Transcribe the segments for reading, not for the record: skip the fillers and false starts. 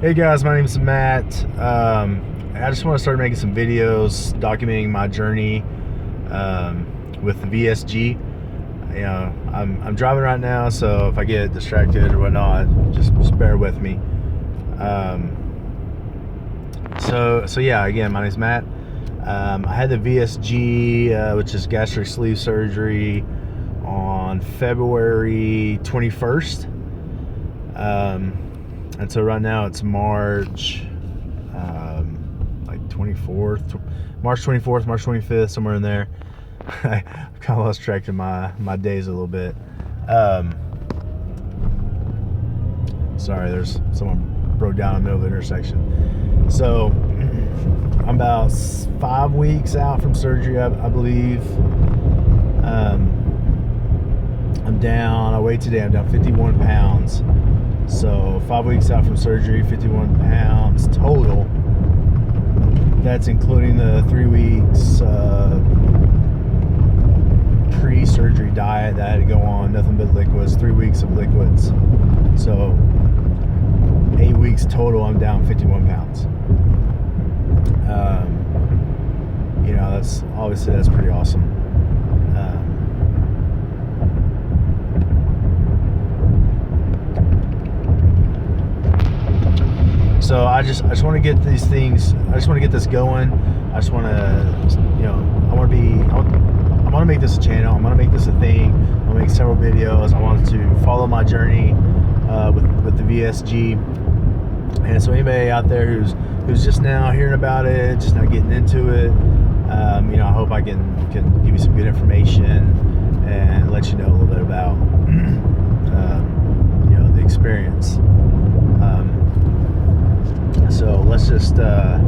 Hey guys, my name is Matt. I just want to start making some videos documenting my journey with the VSG. I'm driving right now, so if I get distracted or whatnot, just bear with me. So yeah, again, my name is Matt. I had the VSG, which is gastric sleeve surgery, on February 21st. And so right now it's March 24th, March 24th, March 25th, somewhere in there. I kind of lost track of my days a little bit. Sorry, there's someone broke down in the middle of the intersection. So I'm about 5 weeks out from surgery, I believe. I'm down, I weighed today, I'm down 51 pounds. So 5 weeks out from surgery, 51 pounds total. That's including the 3 weeks pre-surgery diet that I had to go on, nothing but liquids, 3 weeks of liquids. So 8 weeks total, I'm down 51 pounds. That's pretty awesome. So I just want to get these things. I just want to get this going. I just want to, I want to make this a channel. I'm going to make this a thing. I'm going to make several videos. I want to follow my journey with the VSG. And so anybody out there who's just now hearing about it, just now getting into it, I hope I can give you some good information and let you know a little bit about the experience. So let's just let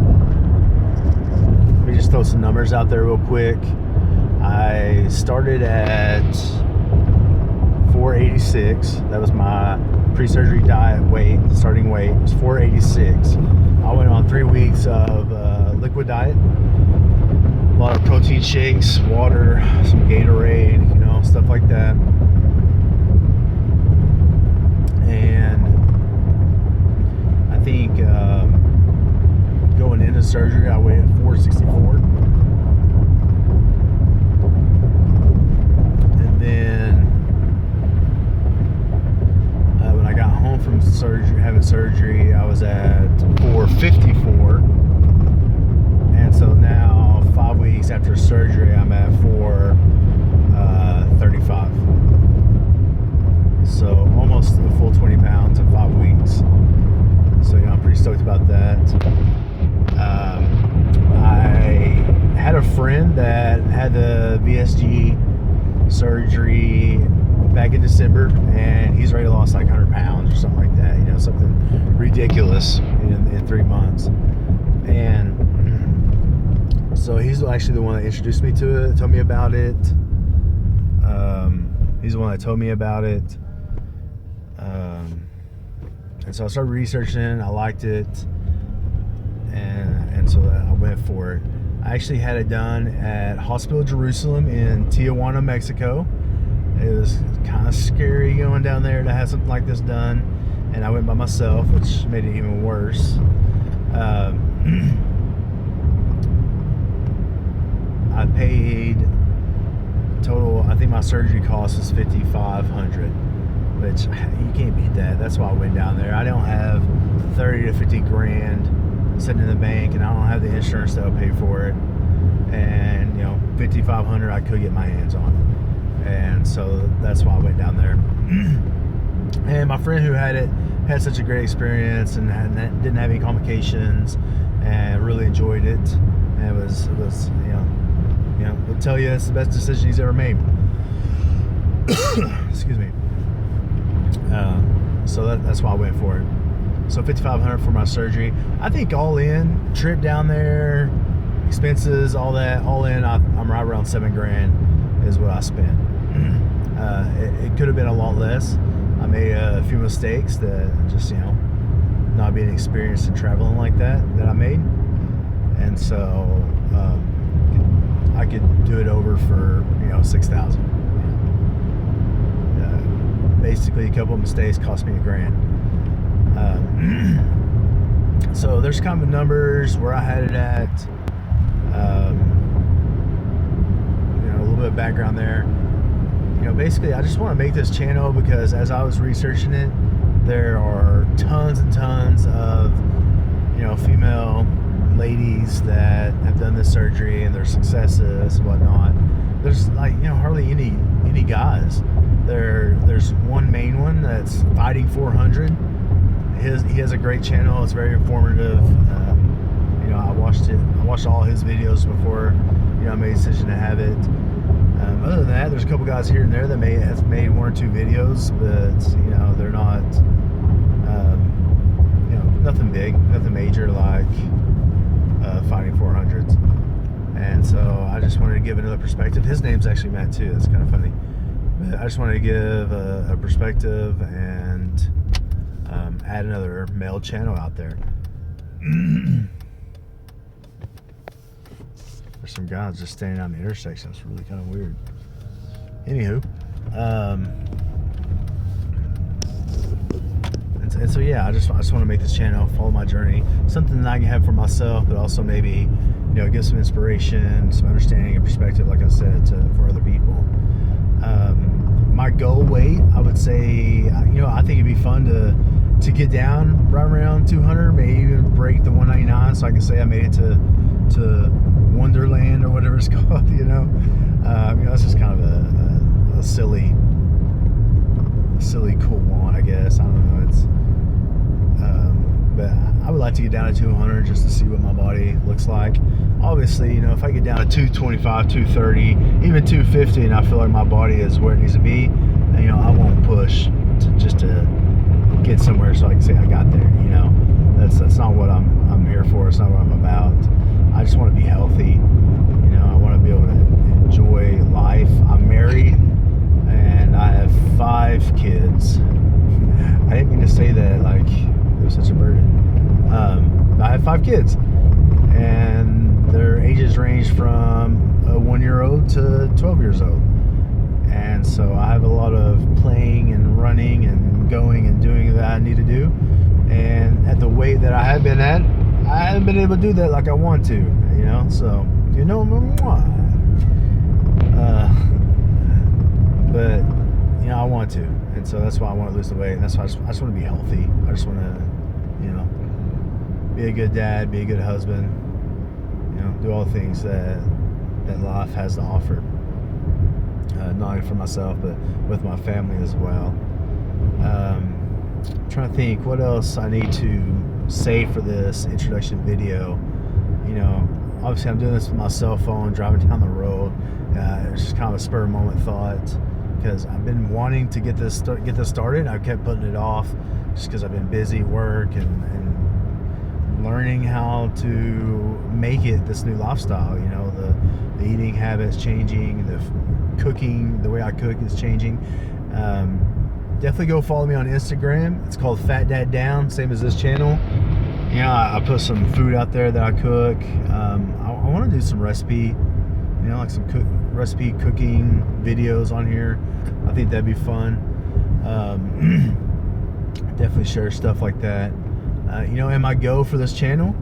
me just throw some numbers out there real quick. I started at 486. That was my pre-surgery diet weight. The starting weight was 486. I went on 3 weeks of liquid diet, a lot of protein shakes, water, some Gatorade, stuff like that. And I think going into surgery, I weighed at 464. And then when I got home from having surgery, I was at 454. And so now, 5 weeks after surgery, I'm at 435. So almost a full 20 pounds in 5 weeks. So I'm pretty stoked about that. I had a friend that had the VSG surgery back in December, and he's already lost like 100 pounds or something like that. Something ridiculous in 3 months. And so he's actually the one that introduced me to it, told me about it. He's the one that told me about it. And so I started researching. I liked it, and so I went for it. I actually had it done at Hospital Jerusalem in Tijuana, Mexico. It was kind of scary going down there to have something like this done, and I went by myself, which made it even worse. I paid total, I think my surgery cost was $5,500. Which you can't beat that. That's why I went down there. I don't have 30 to 50 grand sitting in the bank, and I don't have the insurance that will pay for it. And $5,500 I could get my hands on, and so that's why I went down there. And my friend who had it had such a great experience and didn't have any complications, and really enjoyed it. And it was he'll tell you it's the best decision he's ever made. Excuse me. So that's why I went for it. So $5,500 for my surgery. I think all in, trip down there, expenses, all that, all in, I'm right around $7 grand is what I spent. It could have been a lot less. I made a few mistakes that just, not being experienced in traveling like that I made. And so I could do it over for, $6,000. Basically, a couple of mistakes cost me $1,000. So there's kind of numbers where I had it at. A little bit of background there. Basically, I just want to make this channel because as I was researching it, there are tons and tons of female ladies that have done this surgery and their successes and whatnot. There's hardly any guys. There's one main one that's Fighting 400. He has a great channel. It's very informative. I watched all his videos before I made a decision to have it. Other than that, there's a couple guys here and there that have made one or two videos, but they're not nothing big, nothing major like Fighting 400s. And so I just wanted to give another perspective. His name's actually Matt too. That's kind of funny. But I just wanted to give a perspective and add another male channel out there. There's some guys just standing on the intersection. It's really kind of weird. Anywho, and so yeah, I just want to make this channel, follow my journey, something that I can have for myself, but also maybe give some inspiration, some understanding and perspective, like I said, for other people. My goal weight, I would say, I think it'd be fun to get down right around 200, maybe even break the 199, so I can say I made it to Wonderland or whatever it's called. That's just kind of a silly cool one, I guess. I don't know. But I would like to get down to 200 just to see what my body looks like. Obviously, if I get down to 225, 230, even 250, and I feel like my body is where it needs to be, then, I won't push just to get somewhere so I can say I got there. That's not what I'm here for. It's not what I'm about. I just want to be healthy. I want to be able to enjoy life. I'm married and I have 5 kids. I didn't mean to say that like it was such a burden. I have 5 kids, and their ages range from a 1-year-old to 12 years old. And so I have a lot of playing and running and going and doing that I need to do. And at the weight that I have been at, I haven't been able to do that like I want to, so, but, I want to, and so that's why I want to lose the weight, and that's why I just want to be healthy. I just want to, be a good dad, be a good husband, do all the things that life has to offer, not only for myself, but with my family as well. I'm trying to think what else I need to say for this introduction video. Obviously I'm doing this with my cell phone, driving down the road. It's just kind of a spur of moment thought, because I've been wanting to get this started. I kept putting it off just because I've been busy at work and learning how to make it this new lifestyle. The eating habits changing, the cooking, the way I cook is changing. Definitely go follow me on Instagram. It's called Fat Dad Down, same as this channel. I put some food out there that I cook. I want to do some recipe, like some recipe cooking videos on here. I think that'd be fun. Definitely share stuff like that. And my goal for this channel,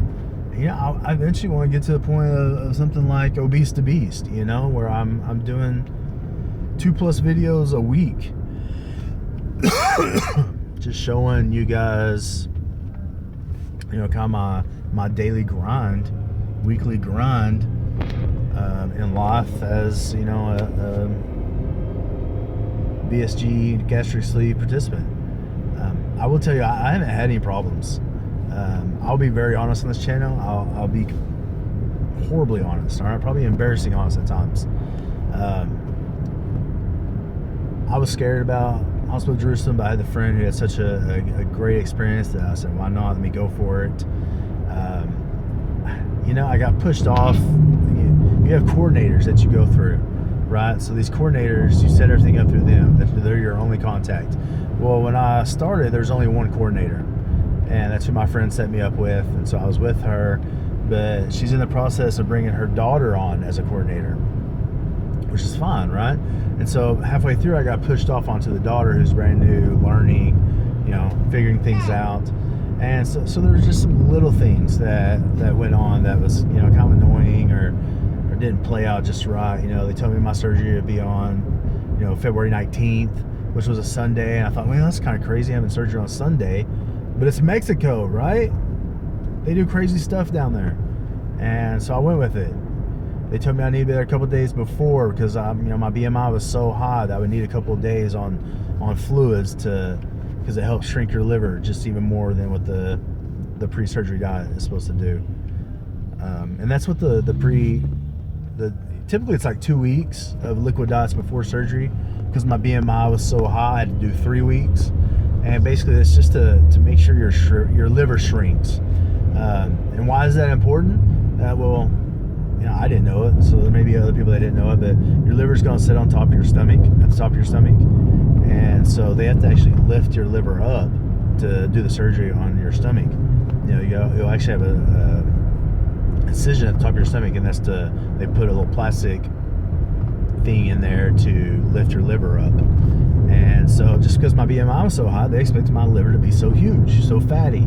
I eventually want to get to the point of something like Obese to Beast, where I'm doing 2+ videos a week. Just showing you guys, kind of my daily grind, weekly grind in life as, a VSG gastric sleeve participant. I will tell you, I haven't had any problems. I'll be very honest on this channel. I'll be horribly honest, all right? Probably embarrassing honest at times. I was scared about Hospital Jerusalem, but I had a friend who had such a great experience that I said, why not? Let me go for it. I got pushed off. You have coordinators that you go through, right? So these coordinators, you set everything up through them. They're your only contact. Well, when I started, there's only one coordinator, and that's who my friend set me up with, and so I was with her, but she's in the process of bringing her daughter on as a coordinator, which is fine, right? And so halfway through, I got pushed off onto the daughter, who's brand new, learning, figuring things out. And so there was just some little things that went on that was, kind of annoying or didn't play out just right. They told me my surgery would be on, February 19th, which was a Sunday. And I thought, well, that's kind of crazy having surgery on Sunday. But it's Mexico, right? They do crazy stuff down there. And so I went with it. They told me I needed to be there a couple of days before because my BMI was so high that I would need a couple of days on fluids because it helps shrink your liver just even more than what the pre-surgery diet is supposed to do. And that's what typically it's like 2 weeks of liquid diets before surgery. Because my BMI was so high, I had to do 3 weeks. And basically it's just to make sure your liver shrinks. And why is that important? Well, I didn't know it, so there may be other people that didn't know it, but your liver's going to sit on top of your stomach, at the top of your stomach. And so they have to actually lift your liver up to do the surgery on your stomach. You'll actually have a incision at the top of your stomach, and they put a little plastic thing in there to lift your liver up. And so just because my BMI was so high, they expected my liver to be so huge, so fatty.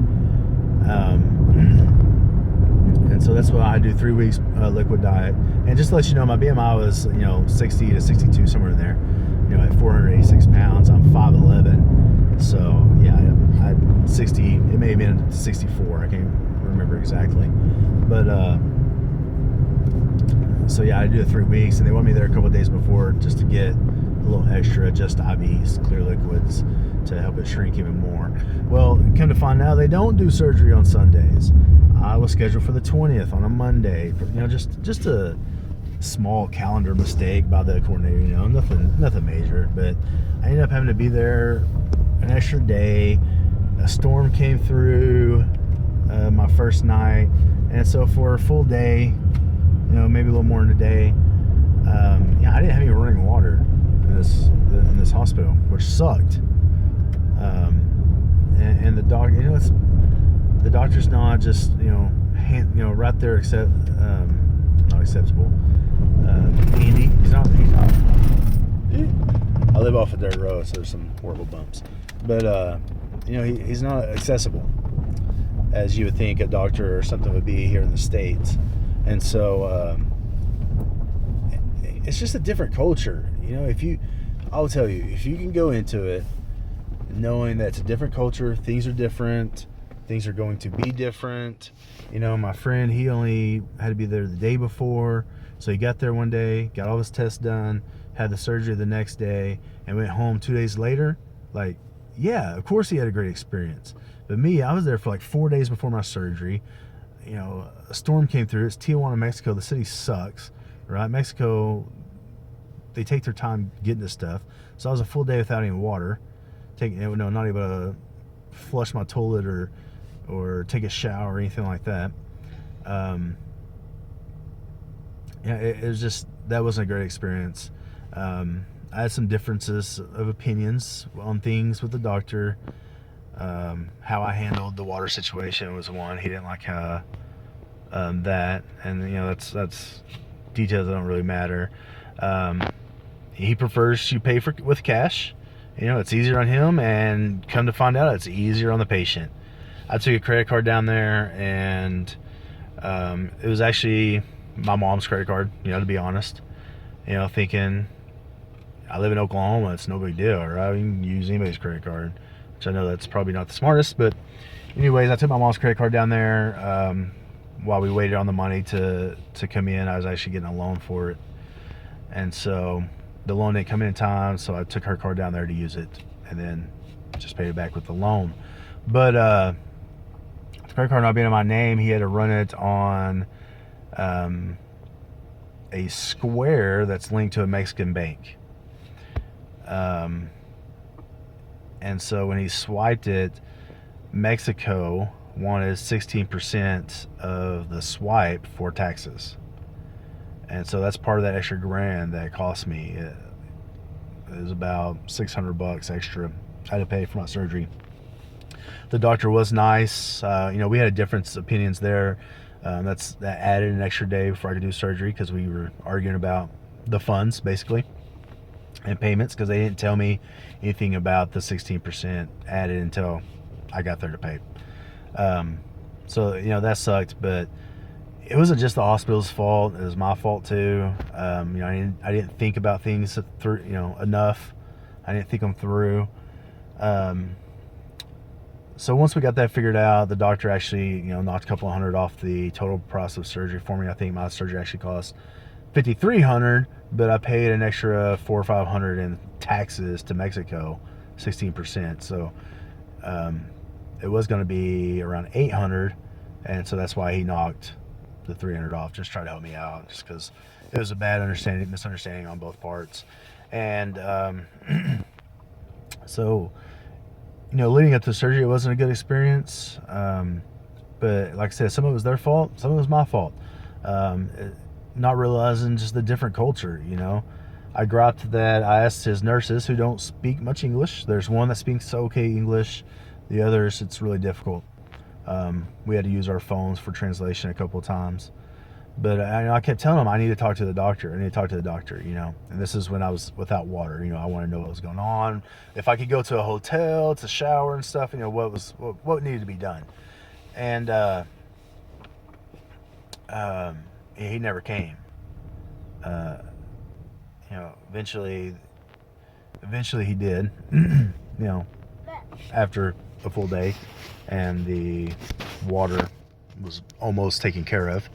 And so that's why I do 3 weeks liquid diet. And just to let you know, my BMI was 60 to 62, somewhere in there. At 486 pounds, I'm 5'11". So yeah, I had 60. It may have been 64. I can't remember exactly. But so yeah, I do the 3 weeks, and they want me there a couple of days before just to get a little extra, just IVs, clear liquids, to help it shrink even more. Well, come to find out, they don't do surgery on Sundays. I was scheduled for the 20th on a Monday. Just a small calendar mistake by the coordinator. Nothing major. But I ended up having to be there an extra day. A storm came through my first night, and so for a full day, maybe a little more than a day, I didn't have any running water in this hospital, which sucked. And the dog, the doctor's not just right there not acceptable. Andy, he's not. I live off a dirt road, so there's some horrible bumps. But he's not accessible as you would think a doctor or something would be here in the States. And so it's just a different culture. I'll tell you, if you can go into it knowing that it's a different culture, things are different, things are going to be different. My friend, he only had to be there the day before, so he got there one day, got all his tests done, had the surgery the next day, and went home 2 days later. Like, yeah, of course he had a great experience. But me, I was there for like 4 days before my surgery. A storm came through. It's Tijuana, Mexico. The city sucks, right? Mexico, they take their time getting this stuff. So I was a full day without any water. Not able to flush my toilet or take a shower or anything like that. It was just, that wasn't a great experience. I had some differences of opinions on things with the doctor. How I handled the water situation was one. He didn't like how that, and that's details that don't really matter. He prefers to pay with cash. It's easier on him, and come to find out, it's easier on the patient. I took a credit card down there, and it was actually my mom's credit card, to be honest. Thinking, I live in Oklahoma, it's no big deal, right? You can use anybody's credit card, which I know that's probably not the smartest, but anyways, I took my mom's credit card down there while we waited on the money to come in. I was actually getting a loan for it, and so the loan didn't come in time, so I took her card down there to use it, and then just paid it back with the loan. But the credit card not being in my name, he had to run it on a square that's linked to a Mexican bank. And so when he swiped it, Mexico wanted 16% of the swipe for taxes. And so that's part of that extra grand that cost me. It was about $600 extra I had to pay for my surgery. The doctor was nice. We had different opinions there. That added an extra day before I could do surgery because we were arguing about the funds, basically, and payments, because they didn't tell me anything about the 16% added until I got there to pay. So that sucked, but it wasn't just the hospital's fault. It was my fault too. I didn't think about things through, enough. I didn't think them through. So once we got that figured out, the doctor actually, knocked a couple of $100 off the total price of surgery for me. I think my surgery actually cost $5,300, but I paid an extra $400 or $500 in taxes to Mexico, 16%. So it was going to be around $800, and so that's why he knocked the $300 off. Just try to help me out, just because it was a bad misunderstanding on both parts. And so, leading up to the surgery, it wasn't a good experience. But like I said, some of it was their fault, some of it was my fault. Not realizing just the different culture, I griped that I asked his nurses, who don't speak much English. There's one that speaks okay English. The others, it's really difficult. We had to use our phones for translation a couple of times. But I kept telling him I need to talk to the doctor. And this is when I was without water. I want to know what was going on. If I could go to a hotel to shower and stuff, what needed to be done. And he never came. Eventually he did. After a full day, and the water was almost taken care of.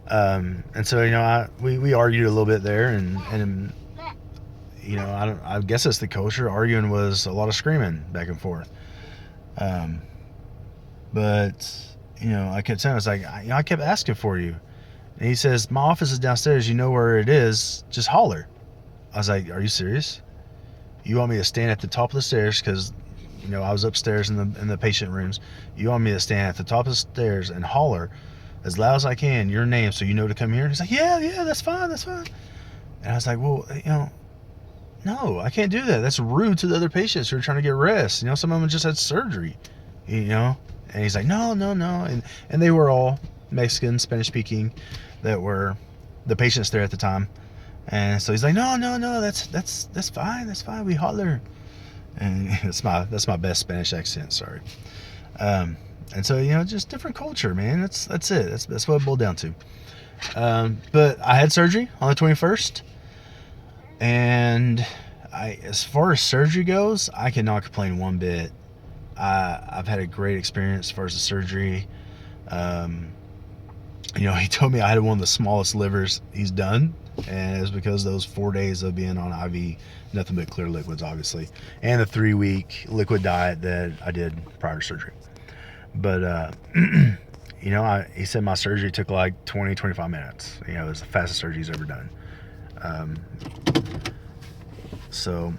And so we argued a little bit there, and I guess it's the culture. Arguing was a lot of screaming back and forth. But I kept saying, I was like, I kept asking for you, and he says, my office is downstairs. You know where it is. Just holler. I was like, are you serious? You want me to stand at the top of the stairs, because I was upstairs in the patient rooms. You want me to stand at the top of the stairs and holler as loud as I can your name so you know to come here? And he's like, yeah, that's fine. And I was like, well, no, I can't do that. That's rude to the other patients who are trying to get rest. Some of them just had surgery, And he's like, no. And they were all Mexican, Spanish speaking, that were the patients there at the time. And so he's like, no, that's fine. We holler. And that's my best Spanish accent. Sorry. And so just different culture, man. That's it. That's what it boiled down to. But I had surgery on the 21st, and as far as surgery goes, I cannot complain one bit. I've had a great experience as far as the surgery. He told me I had one of the smallest livers he's done, and it was because those 4 days of being on IV, nothing but clear liquids, obviously, and the 3-week liquid diet that I did prior to surgery. But he said my surgery took like 20-25 minutes. It was the fastest surgery he's ever done. So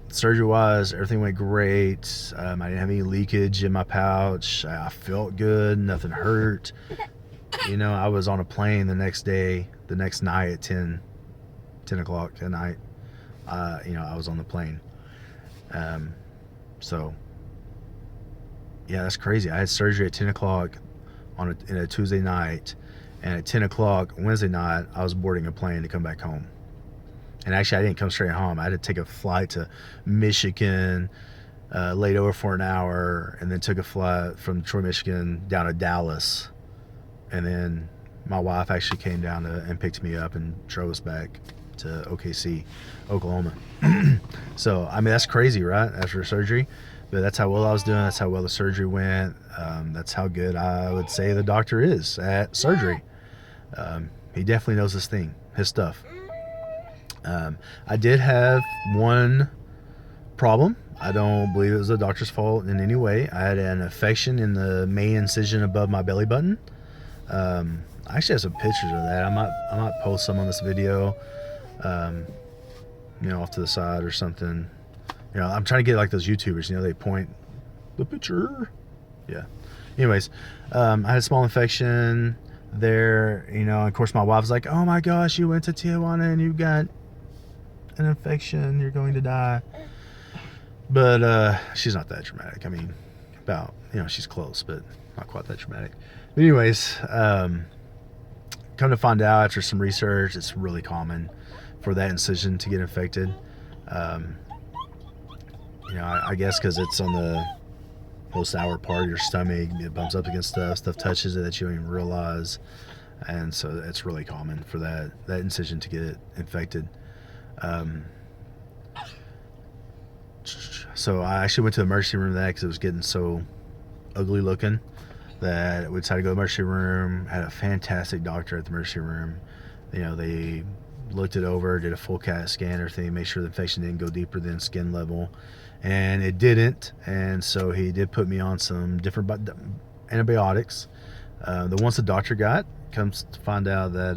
surgery wise, everything went great. I didn't have any leakage in my pouch. I felt good. Nothing hurt. I was on a plane the next night at 10 o'clock at night. I was on the plane. So yeah, that's crazy. I had surgery at 10 o'clock in a Tuesday night, and at 10 o'clock Wednesday night, I was boarding a plane to come back home. And actually, I didn't come straight home. I had to take a flight to Michigan, laid over for an hour, and then took a flight from Detroit, Michigan, down to Dallas. And then my wife actually came down and picked me up and drove us back to OKC, Oklahoma. So, that's crazy, right? After surgery. But that's how well I was doing. That's how well the surgery went. That's how good I would say the doctor is at surgery. He definitely knows his stuff. I did have one problem. I don't believe it was the doctor's fault in any way. I had an infection in the main incision above my belly button. I actually have some pictures of that. I might post some on this video, off to the side or something. I'm trying to get like those YouTubers, they point the picture. Yeah. Anyways, I had a small infection there, of course my wife's like, oh my gosh, you went to Tijuana and you got an infection, you're going to die. But she's not that dramatic. She's close, but not quite that dramatic. But anyways, come to find out after some research, it's really common for that incision to get infected. I guess because it's on whole sour part of your stomach. It bumps up against stuff touches it that you don't even realize, and so it's really common for that incision to get infected. So I actually went to the emergency room that because it was getting so ugly looking that we decided to go to the emergency room. Had a fantastic doctor at the emergency room. They looked it over, did a full CAT scan, everything, made sure the infection didn't go deeper than skin level, and it didn't. And so he did put me on some different antibiotics. The ones the doctor got, comes to find out that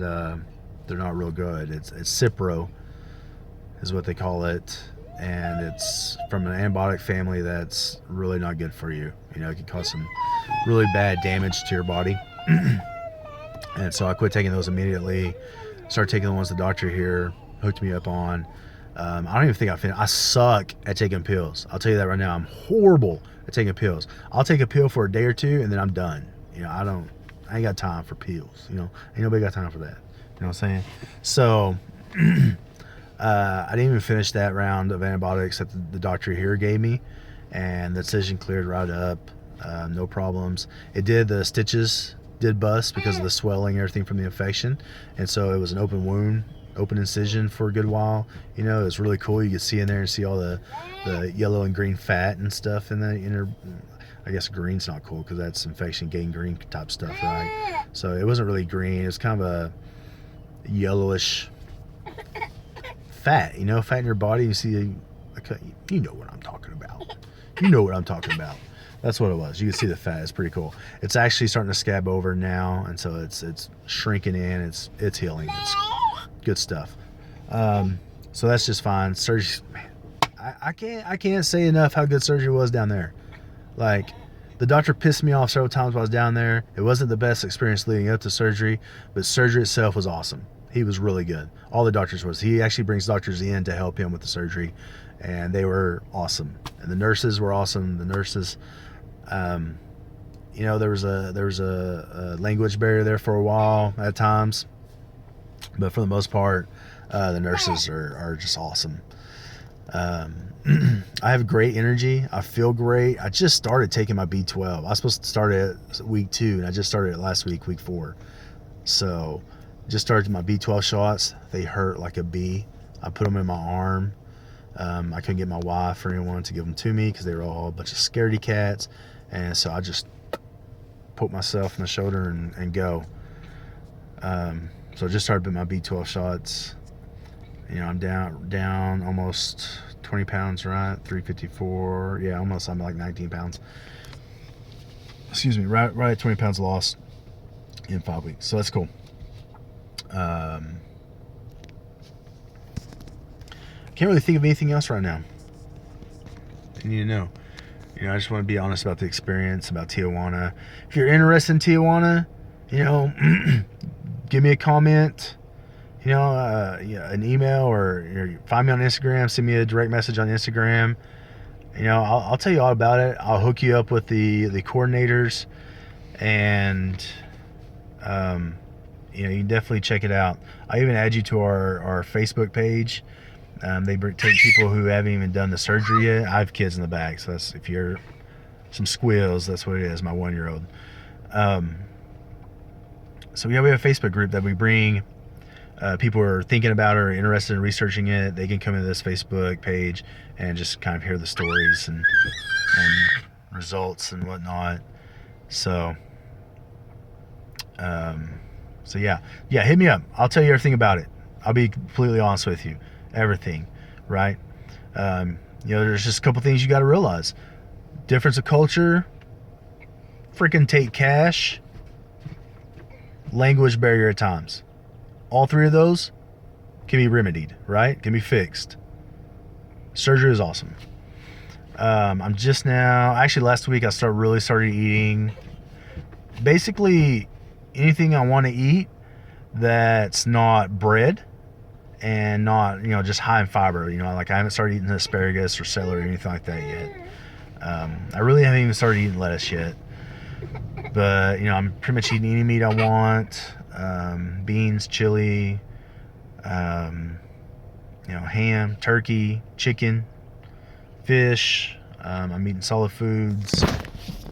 they're not real good. It's Cipro is what they call it, and it's from an antibiotic family that's really not good for you. It can cause some really bad damage to your body. And so I quit taking those immediately. Started taking the ones the doctor here hooked me up on. I don't even think I finished. I suck at taking pills. I'll tell you that right now. I'm horrible at taking pills. I'll take a pill for a day or two and then I'm done. I ain't got time for pills. Ain't nobody got time for that. You know what I'm saying? So I didn't even finish that round of antibiotics that the doctor here gave me, and the incision cleared right up. No problems. The stitches did bust because of the swelling and everything from the infection, and so it was an open wound, open incision for a good while. It was really cool. You could see in there and see all the yellow and green fat and stuff in the inner. I guess green's not cool because that's infection gangrene type stuff, right? So it wasn't really green. It was kind of a yellowish fat, fat in your body. You see, you know what I'm talking about. You know what I'm talking about. That's what it was. You can see the fat. It's pretty cool. It's actually starting to scab over now, and so it's shrinking in. It's healing. It's good stuff. So that's just fine. Surgery, man, I can't say enough how good surgery was down there. Like, the doctor pissed me off several times while I was down there. It wasn't the best experience leading up to surgery, but surgery itself was awesome. He was really good. All the doctors was. He actually brings doctors in to help him with the surgery, and they were awesome. And the nurses were awesome. The nurses, there was a language barrier there for a while at times, but for the most part, the nurses are just awesome. I have great energy. I feel great. I just started taking my B12. I was supposed to start it week 2, and I just started it last week 4. So just started my B12 shots. They hurt like a bee. I put them in my arm. I couldn't get my wife or anyone to give them to me because they were all a bunch of scaredy cats. And so I just put myself in the shoulder and go. So I just started putting my B12 shots. I'm down almost 20 pounds, right? 354. Yeah, almost. I'm like 19 pounds. Excuse me. Right at 20 pounds lost in 5 weeks. So that's cool. Can't really think of anything else right now. You need to know. I just want to be honest about the experience, about Tijuana. If you're interested in Tijuana, give me a comment. An email, or find me on Instagram, send me a direct message on Instagram. I'll tell you all about it. I'll hook you up with the coordinators, and you can definitely check it out. I even add you to our Facebook page. They take people who haven't even done the surgery yet. I have kids in the back, so that's, if you're some squeals, that's what it is. My 1-year-old. So we have a Facebook group that we bring. People who are thinking about it or interested in researching it. They can come into this Facebook page and just kind of hear the stories and results and whatnot. So yeah, hit me up. I'll tell you everything about it. I'll be completely honest with you. Everything, right? There's just a couple things you got to realize. Difference of culture, freaking take cash, language barrier at times. All 3 of those can be remedied, right? Can be fixed. Surgery is awesome. I'm just now, actually last week I started eating basically anything I want to eat that's not bread and not, just high in fiber. Like I haven't started eating asparagus or celery or anything like that yet. I really haven't even started eating lettuce yet. But, I'm pretty much eating any meat I want. Beans, chili, ham, turkey, chicken, fish. I'm eating solid foods.